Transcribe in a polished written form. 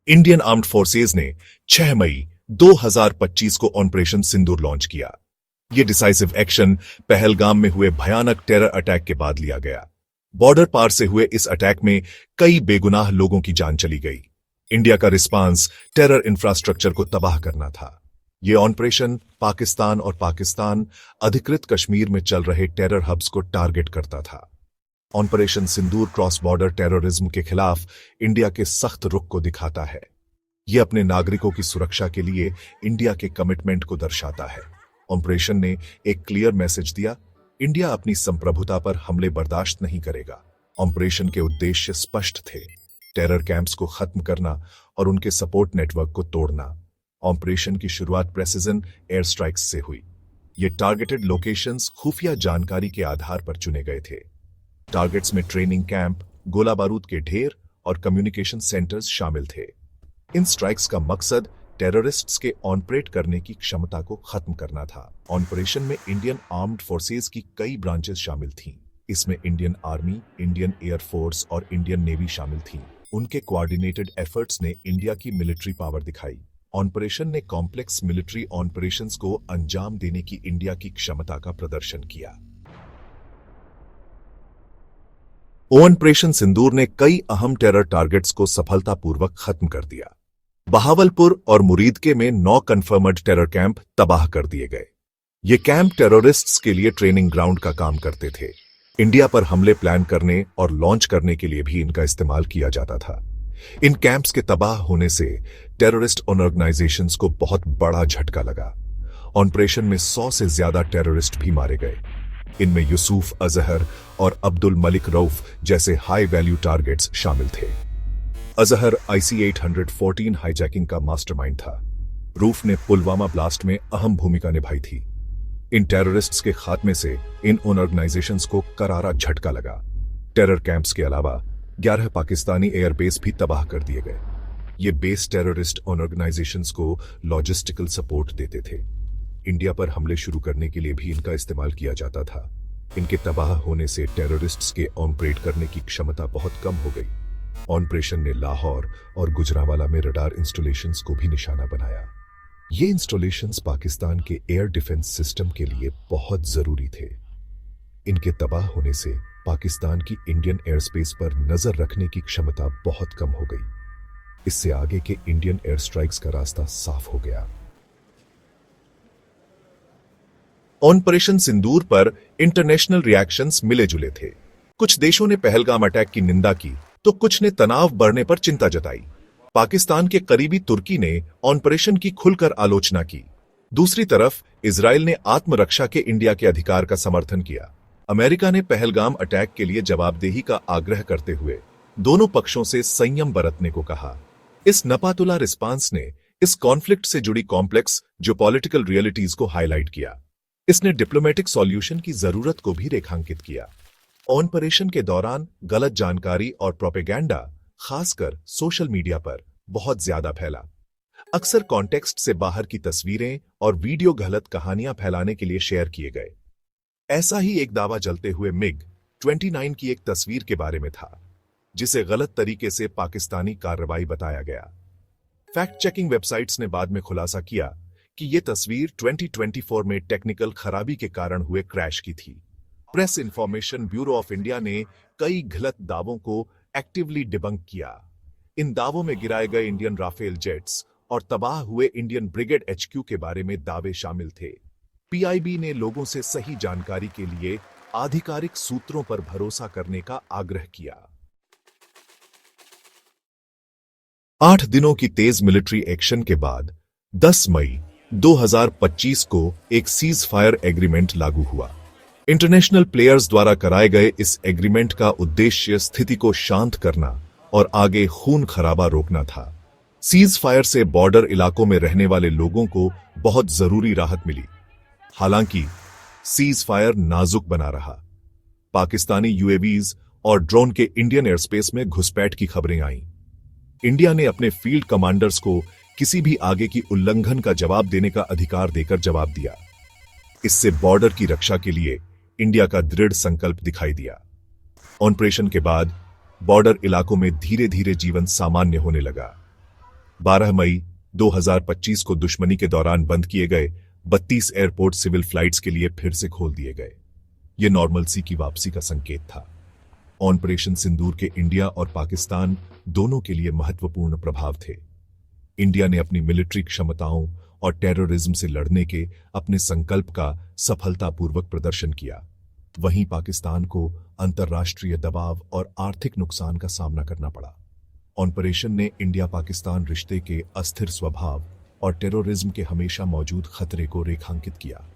Indian armed forces ने 6 मई 2025 को operation सिंदूर launch किया। यह डिसाइसिव एक्शन पहलगाम में हुए भयानक टेरर अटैक के बाद लिया गया। बॉर्डर पार से हुए इस अटैक में कई बेगुनाह लोगों की जान चली गई। इंडिया का रिस्पांस टेरर इंफ्रास्ट्रक्चर को तबाह करना था। यह ऑपरेशन पाकिस्तान और पाकिस्तान अधिकृत कश्मीर में चल रहे टेरर हब्स को टारगेट करता था। ऑपरेशन सिंदूर क्रॉस बॉर्डर टेररिज्म के खिलाफ इंडिया के सख्त रुख को दिखाता है। यह अपने नागरिकों की सुरक्षा के लिए इंडिया के कमिटमेंट को दर्शाता है। ऑपरेशन ने एक क्लियर मैसेज दिया, इंडिया अपनी संप्रभुता पर हमले बर्दाश्त नहीं करेगा। ऑपरेशन के उद्देश्य स्पष्ट थे, टेरर कैंप्स को खत्म करना और उनके सपोर्ट नेटवर्क को तोड़ना। ऑपरेशन की शुरुआत प्रेसिजन एयर स्ट्राइक्स से हुई। ये टारगेटेड लोकेशंस खुफिया जानकारी के आधार पर चुने गए थे। टारगेट्स में ट्रेनिंग कैंप, गोला बारूद के ढेर और कम्युनिकेशन सेंटर्स शामिल थे। इन स्ट्राइक्स का मकसद टेररिस्ट्स के ऑपरेट करने की क्षमता को खत्म करना था। ऑपरेशन में इंडियन आर्म्ड फोर्सेज की कई ब्रांचेस शामिल थीं। इसमें इंडियन आर्मी, इंडियन एयरफोर्स और इंडियन नेवी शामिल थीं। उनके कोऑर्डिनेटेड एफर्ट्स ने इंडिया की मिलिट्री पावर दिखाई। ऑपरेशन ने कॉम्प्लेक्स मिलिट्री ऑपरेशंस को अंजाम देने की इंडिया की क्षमता का प्रदर्शन किया। ऑपरेशन सिंदूर ने कई अहम टेरर टारगेट्स को सफलतापूर्वक खत्म कर दिया। बहावलपुर और मुरीदके में 9 कन्फर्मड टेरर कैंप तबाह कर दिए गए। ये कैंप टेररिस्ट्स के लिए ट्रेनिंग ग्राउंड का काम करते थे। इंडिया पर हमले प्लान करने और लॉन्च करने के लिए भी इनका इस्तेमाल किया जाता था। इन कैंप्स के तबाह होने से टेररिस्ट ऑर्गेनाइजेशंस को बहुत बड़ा झटका लगा। ऑपरेशन में 100 से ज्यादा टेररिस्ट भी मारे गए। इनमें यूसुफ अजहर और अब्दुल मलिक रऊफ जैसे हाई वैल्यू टारगेट्स शामिल थे। अजहर IC-814 हाईजैकिंग का मास्टरमाइंड था। रूफ ने पुलवामा ब्लास्ट में अहम भूमिका निभाई थी। इन टेररिस्ट्स के खात्मे से इन ऑर्गेनाइजेशंस को करारा झटका लगा। टेरर कैंप्स के अलावा 11 पाकिस्तानी एयरबेस भी तबाह कर दिए गए। ये बेस टेररिस्ट ऑर्गेनाइजेशंस को लॉजिस्टिकल सपोर्ट देते थे। इंडिया पर हमले शुरू करने के लिए भी इनका इस्तेमाल किया जाता था। इनके तबाह होने से टेररिस्ट्स के ऑपरेट करने की क्षमता बहुत कम हो गई। ऑपरेशन ने लाहौर और गुजरांवाला में रडार इंस्टॉलेशंस को भी निशाना बनाया। ये इंस्टॉलेशंस पाकिस्तान के एयर डिफेंस सिस्टम के लिए बहुत जरूरी थे। इनके तबाह होने से पाकिस्तान की इंडियन एयर स्पेस पर नजर रखने की क्षमता बहुत कम हो गई। इससे आगे के इंडियन एयर स्ट्राइक्स का रास्ता साफ हो गया। ऑपरेशन सिंदूर पर इंटरनेशनल रिएक्शंस मिले जुले थे। कुछ देशों ने पहलगाम अटैक की निंदा की तो कुछ ने तनाव बढ़ने पर चिंता जताई। पाकिस्तान के करीबी तुर्की ने ऑपरेशन की खुलकर आलोचना की। दूसरी तरफ इजराइल ने आत्मरक्षा के इंडिया के अधिकार का समर्थन किया। अमेरिका ने पहलगाम अटैक के लिए जवाबदेही का आग्रह करते हुए दोनों पक्षों से संयम बरतने को कहा। इस नपातुला रिस्पांस ने इस कॉन्फ्लिक्ट से जुड़ी कॉम्प्लेक्स ज्योपॉलिटिकल रियलिटीज को हाईलाइट किया। इसने डिप्लोमेटिक सॉल्यूशन की जरूरत को भी रेखांकित किया। ऑपरेशन के दौरान गलत जानकारी और प्रोपेगेंडा, खासकर सोशल मीडिया पर, बहुत ज्यादा फैला। अक्सर कॉन्टेक्स्ट से बाहर की तस्वीरें और वीडियो गलत कहानियां फैलाने के लिए शेयर किए गए। ऐसा ही एक दावा जलते हुए MiG-29 की एक तस्वीर के बारे में था, जिसे गलत तरीके से पाकिस्तानी कार्रवाई बताया गया। फैक्ट चेकिंग वेबसाइट्स ने बाद में खुलासा किया कि यह तस्वीर 2024 में टेक्निकल खराबी के कारण हुए क्रैश की थी। Press information bureau of India ने कई गलत दावों को एक्टिवली डिबंक किया। इन दावों में गिराए गए इंडियन राफेल जेट्स और तबाह हुए इंडियन ब्रिगेड HQ के बारे में दावे शामिल थे। PIB ने लोगों से सही जानकारी के लिए आधिकारिक सूत्रों पर भरोसा करने का आग्रह किया। 8 दिनों की तेज मिलिट्री एक्शन के बाद 10 मई 2025 को एक सीज फायर एग्रीमेंट लागू हुआ। इंटरनेशनल प्लेयर्स द्वारा कराए गए इस एग्रीमेंट का उद्देश्य स्थिति को शांत करना और आगे खून खराबा रोकना था। सीज फायर से बॉर्डर इलाकों में रहने वाले लोगों को बहुत जरूरी राहत मिली। हालांकि सीज फायर नाजुक बना रहा। पाकिस्तानी UAVs और ड्रोन के इंडियन एयरस्पेस में घुसपैठ की खबरें आईं। इंडिया ने अपने फील्ड कमांडर्स को किसी भी आगे की उल्लंघन का जवाब देने का अधिकार देकर जवाब दिया। इससे बॉर्डर की रक्षा के लिए इंडिया का दृढ़ संकल्प दिखाई दिया। ऑपरेशन के बाद बॉर्डर इलाकों में धीरे धीरे जीवन सामान्य होने लगा। 12 मई 2025 को दुश्मनी के दौरान बंद किए गए 32 एयरपोर्ट सिविल फ्लाइट्स के लिए फिर से खोल दिए गए। ये नॉर्मलसी की वापसी का संकेत था। ऑपरेशन सिंदूर के इंडिया और पाकिस्तान दोनों के लिए महत्वपूर्ण प्रभाव थे। इंडिया ने अपनी मिलिट्री क्षमताओं और टेररिज्म से लड़ने के अपने संकल्प का सफलतापूर्वक प्रदर्शन किया। वहीं पाकिस्तान को अंतर्राष्ट्रीय दबाव और आर्थिक नुकसान का सामना करना पड़ा। ऑपरेशन ने इंडिया पाकिस्तान रिश्ते के अस्थिर स्वभाव और टेररिज्म के हमेशा मौजूद खतरे को रेखांकित किया।